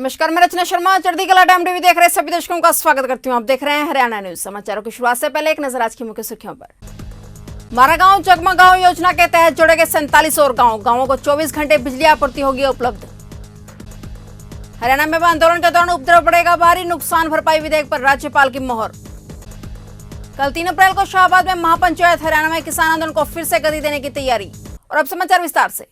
नमस्कार, मैं रचना शर्मा चढ़ती कला टाइम टीवी देख रहे सभी दर्शकों का स्वागत करती हूं। आप देख रहे हैं हरियाणा न्यूज। समाचारों की शुरुआत से पहले एक नजर आज की मुख्य सुर्खियों पर। मारा गांव जगमग गांव योजना के तहत जोड़े गए 47 और गांवों को 24 घंटे बिजली आपूर्ति होगी उपलब्ध। हरियाणा में आंदोलन के दौरान उपद्रव बढ़ेगा भारी, नुकसान भरपाई विधेयक पर राज्यपाल की मोहर। कल 3 अप्रैल को शाहबाद में महापंचायत। हरियाणा में किसान आंदोलन को फिर से गति देने की तैयारी। और अब समाचार विस्तार से।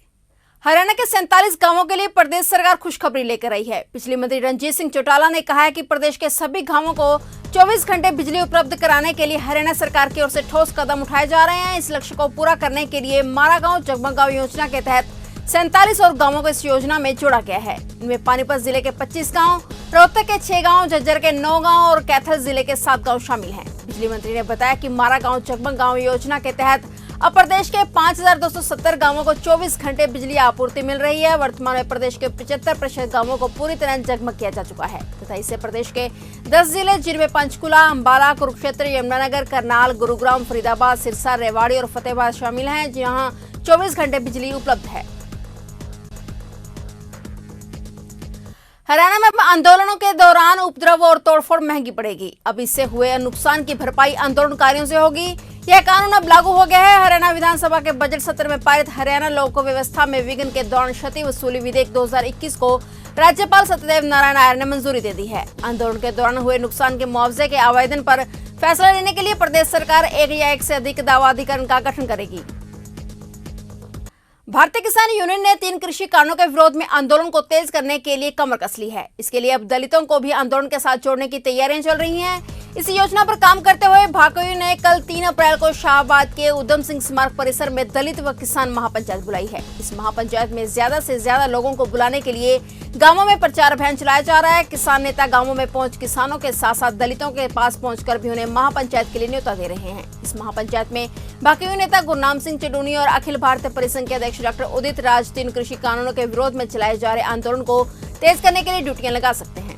हरियाणा के 47 गांवों के लिए प्रदेश सरकार खुशखबरी लेकर आई है। बिजली मंत्री रणजीत सिंह चौटाला ने कहा है कि प्रदेश के सभी गांवों को 24 घंटे बिजली उपलब्ध कराने के लिए हरियाणा सरकार की ओर से ठोस कदम उठाए जा रहे हैं। इस लक्ष्य को पूरा करने के लिए मारा गांव जगमग गांव योजना के तहत 47 और गांवों को इस योजना में जोड़ा गया है। इनमें पानीपत जिले के 25 गाँव, रोहतक के 6 गाँव, झज्जर के 9 गाँव और कैथल जिले के 7 गाँव शामिल हैं। बिजली मंत्री ने बताया कि मारा गांव जगमग गांव योजना के तहत अब प्रदेश के 5270 गांवों को 24 घंटे बिजली आपूर्ति मिल रही है। वर्तमान में प्रदेश के 75% गांवों को पूरी तरह जगमग किया जा चुका है तथा इससे प्रदेश के 10 जिले जिनमें पंचकुला, अंबाला, कुरुक्षेत्र, यमुनानगर, करनाल, गुरुग्राम, फरीदाबाद, सिरसा, रेवाड़ी और फतेहाबाद शामिल हैं, जहां 24 घंटे बिजली उपलब्ध है। हरियाणा में आंदोलनों के दौरान उपद्रव और तोड़फोड़ महंगी पड़ेगी। अब इससे हुए नुकसान की भरपाई आंदोलनकारियों से होगी। यह कानून अब लागू हो गया है। हरियाणा विधानसभा के बजट सत्र में पारित हरियाणा लोक व्यवस्था में विघ्न के दौरान क्षति वसूली विधेयक 2021 को राज्यपाल सत्यदेव नारायण आर्य ने मंजूरी दे दी है। आंदोलन के दौरान हुए नुकसान के मुआवजे के आवेदन पर फैसला लेने के लिए प्रदेश सरकार एक या एक से अधिक दावा अधिकरण का गठन करेगी। भारतीय किसान यूनियन ने 3 कृषि कानूनों के विरोध में आंदोलन को तेज करने के लिए कमर कस ली है। इसके लिए अब दलितों को भी आंदोलन के साथ जोड़ने की तैयारियां चल रही हैं। इस योजना पर काम करते हुए भाकयू ने कल 3 अप्रैल को शाहबाद के उधम सिंह स्मारक परिसर में दलित व किसान महापंचायत बुलाई है। इस महापंचायत में ज्यादा से ज्यादा लोगों को बुलाने के लिए गांवों में प्रचार अभियान चलाया जा रहा है। किसान नेता गांवों में पहुंच किसानों के साथ साथ दलितों के पास पहुंचकर भी उन्हें महापंचायत के लिए न्योता दे रहे हैं। इस महापंचायत में भाकयू नेता गुरनाम सिंह चडूनी और अखिल भारतीय परिसंघ के अध्यक्ष डॉक्टर उदित राज 3 कृषि कानूनों के विरोध में चलाए जा रहे आंदोलन को तेज करने के लिए ड्यूटियां लगा सकते हैं।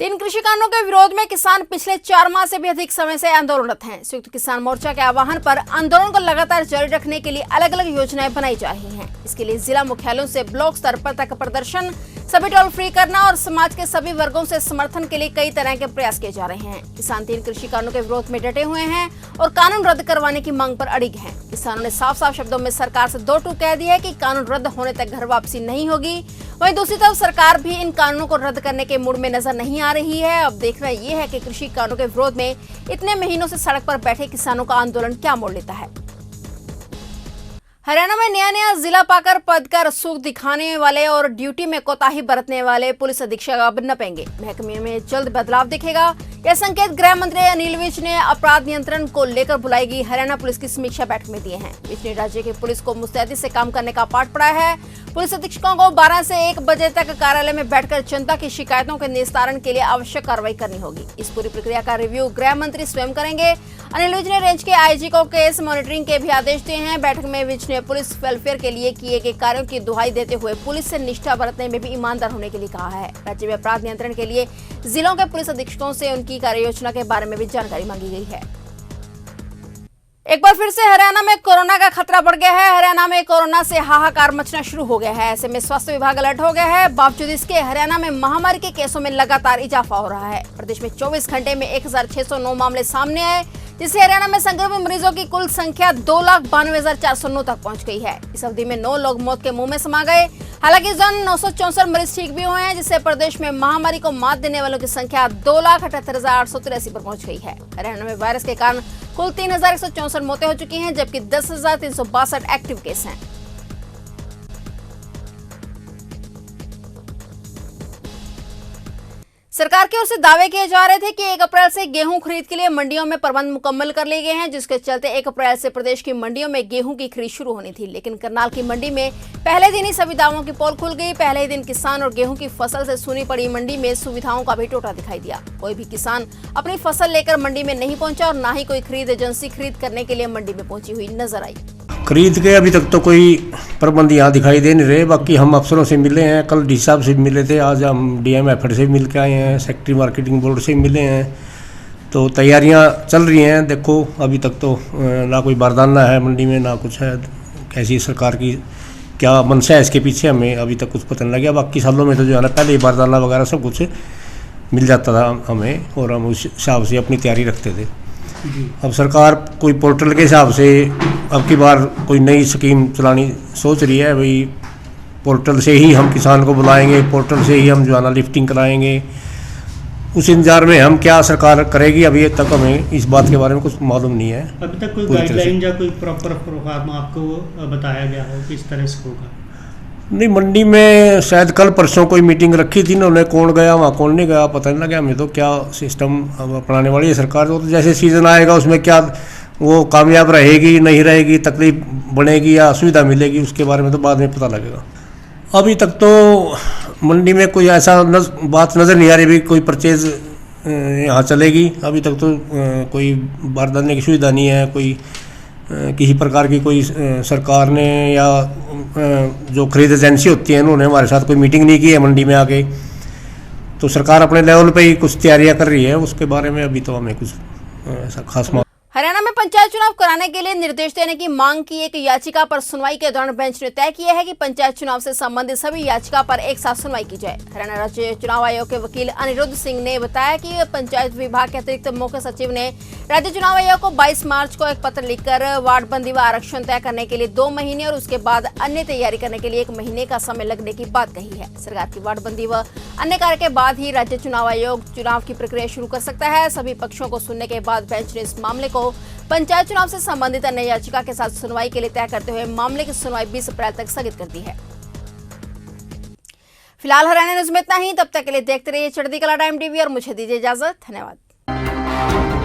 3 कृषि कानूनों के विरोध में किसान पिछले 4 माह से भी अधिक समय से आंदोलनरत हैं। संयुक्त किसान मोर्चा के आह्वान पर आंदोलन को लगातार जारी रखने के लिए अलग अलग योजनाएं बनाई जा रही हैं। इसके लिए जिला मुख्यालयों से ब्लॉक स्तर पर तक प्रदर्शन, सभी टोल फ्री करना और समाज के सभी वर्गों से समर्थन के लिए कई तरह के प्रयास किए जा रहे हैं। किसान 3 कृषि कानूनों के विरोध में डटे हुए हैं और कानून रद्द करवाने की मांग पर अड़िग हैं। किसानों ने साफ साफ शब्दों में सरकार से 2 टूक कह दिया है कि कानून रद्द होने तक घर वापसी नहीं होगी। वहीं दूसरी तरफ सरकार भी इन कानूनों को रद्द करने के मूड में नजर नहीं आ रही है। अब देखना यह है कि कृषि कानूनों के विरोध में इतने महीनों से सड़क पर बैठे किसानों का आंदोलन क्या मोड़ लेता है। हरियाणा में नया जिला पाकर पद का रसूख दिखाने वाले और ड्यूटी में कोताही बरतने वाले पुलिस अधीक्षक अब नपेंगे। महकमे में जल्द बदलाव दिखेगा। यह संकेत गृह मंत्री अनिल विज ने अपराध नियंत्रण को लेकर बुलाई गई हरियाणा पुलिस की समीक्षा बैठक में दिए हैं। विज ने राज्य की पुलिस को मुस्तैदी से काम करने का पाठ पढ़ाया है। पुलिस अधीक्षकों को 12 से 1 बजे तक कार्यालय में बैठकर जनता की शिकायतों के निस्तारण के लिए आवश्यक कार्रवाई करनी होगी। इस पूरी प्रक्रिया का रिव्यू गृह मंत्री स्वयं करेंगे। अनिल विज ने रेंज के आईजी को केस मॉनिटरिंग के भी आदेश दिए हैं। बैठक में विज ने पुलिस वेलफेयर के लिए किए गए कार्यों की दुहाई देते हुए पुलिस से निष्ठा बरतने में भी ईमानदार होने के लिए कहा है। राज्य में अपराध नियंत्रण के लिए जिलों के पुलिस अधीक्षकों से उनकी कार्य योजना के बारे में भी जानकारी मांगी गई है। एक बार फिर से हरियाणा में कोरोना का खतरा बढ़ गया है। हरियाणा में कोरोना से हाहाकार मचना शुरू हो गया है। ऐसे में स्वास्थ्य विभाग अलर्ट हो गया है। बावजूद इसके हरियाणा में महामारी के केसों में लगातार इजाफा हो रहा है। प्रदेश में 24 घंटे में 1609 मामले सामने आए, जिससे हरियाणा में संक्रमित मरीजों की कुल संख्या 2,92,409 तक पहुंच गई है। इस अवधि में 9 लोग मौत के मुंह में समा गए। हालांकि इस दौरान 964 मरीज ठीक भी हुए हैं, जिससे प्रदेश में महामारी को मात देने वालों की संख्या 2,78,883 पर पहुंच गई है। हरियाणा में वायरस के कारण कुल 3,164 मौतें हो चुकी हैं, जबकि 10,362 एक्टिव केस हैं। सरकार की ओर से दावे किए जा रहे थे कि 1 अप्रैल से गेहूं खरीद के लिए मंडियों में प्रबंध मुकम्मल कर लिए गए हैं, जिसके चलते 1 अप्रैल से प्रदेश की मंडियों में गेहूं की खरीद शुरू होनी थी। लेकिन करनाल की मंडी में पहले दिन ही सभी दावों की पोल खुल गई। पहले ही दिन किसान और गेहूं की फसल से सूनी पड़ी मंडी में सुविधाओं का भी टोटा दिखाई दिया। कोई भी किसान अपनी फसल लेकर मंडी में नहीं पहुंचा और न ही कोई खरीद एजेंसी खरीद करने के लिए मंडी में पहुंची हुई नजर आई। खरीद के अभी तक तो कोई प्रबंध यहाँ दिखाई दे नहीं रहे। बाकी हम अफसरों से मिले हैं, कल डी साहब से मिले थे, आज हम DMF से मिल के आए हैं, सेक्रेटरी मार्केटिंग बोर्ड से मिले हैं। तो तैयारियाँ चल रही हैं। देखो अभी तक तो ना कोई बारदाना है मंडी में, ना कुछ है। कैसी सरकार की क्या मंशा है इसके पीछे, हमें अभी तक कुछ पता नहीं लगा। बाकी सालों में तो जो है ना पहले ही बारदाना वगैरह सब कुछ मिल जाता था हमें, और हम उस हिसाब से अपनी तैयारी रखते थे। अब सरकार कोई पोर्टल के हिसाब से अब की बार कोई नई स्कीम चलानी सोच रही है। भाई पोर्टल से ही हम किसान को बुलाएंगे, पोर्टल से ही हम जो है ना लिफ्टिंग कराएंगे। उस इंतजार में हम क्या सरकार करेगी, अभी तक हमें इस बात के बारे में कुछ मालूम नहीं है। अभी तक कोई गाइडलाइन या कोई प्रॉपर प्रोग्राम आपको बताया गया हो किस तरह से होगा? नहीं, मंडी में शायद कल परसों कोई मीटिंग रखी थी इन्होंने, कौन गया वहाँ कौन नहीं गया पता नहीं लगा हमें तो। क्या सिस्टम अब अपनाने वाली है सरकार, तो जैसे सीज़न आएगा उसमें क्या वो कामयाब रहेगी नहीं रहेगी, तकलीफ बढ़ेगी या सुविधा मिलेगी, उसके बारे में तो बाद में पता लगेगा। अभी तक तो मंडी में कोई ऐसा बात नज़र नहीं आ रही भी कोई परचेज यहाँ चलेगी। अभी तक तो कोई बारदाने की सुविधा नहीं है, कोई किसी प्रकार की कोई सरकार ने या जो खरीद एजेंसी होती है उन्होंने हमारे साथ कोई मीटिंग नहीं की है मंडी में आके। तो सरकार अपने लेवल पे ही कुछ तैयारियां कर रही है, उसके बारे में अभी तो हमें कुछ ऐसा खास। हरियाणा में पंचायत चुनाव कराने के लिए निर्देश देने की मांग की एक याचिका पर सुनवाई के दौरान बेंच ने तय किया है कि पंचायत चुनाव से संबंधित सभी याचिका पर एक साथ सुनवाई की जाए। हरियाणा राज्य चुनाव आयोग के वकील अनिरुद्ध सिंह ने बताया कि पंचायत विभाग के अतिरिक्त मुख्य सचिव ने राज्य चुनाव आयोग को 22 मार्च को एक पत्र लिखकर वार्डबंदी व आरक्षण तय करने के लिए 2 महीने और उसके बाद अन्य तैयारी करने के लिए 1 महीने का समय लगने की बात कही है। सरकार की वार्डबंदी व अन्य कार्य के बाद ही राज्य चुनाव आयोग चुनाव की प्रक्रिया शुरू कर सकता है। सभी पक्षों को सुनने के बाद बेंच ने इस मामले को पंचायत चुनाव से संबंधित अन्य याचिका के साथ सुनवाई के लिए तय करते हुए मामले की सुनवाई 20 अप्रैल तक स्थगित कर दी है। फिलहाल हरियाणा न्यूज में इतना ही। तब तक के लिए देखते रहिए चढ़ती कला टाइम टीवी और मुझे दीजिए इजाजत। धन्यवाद।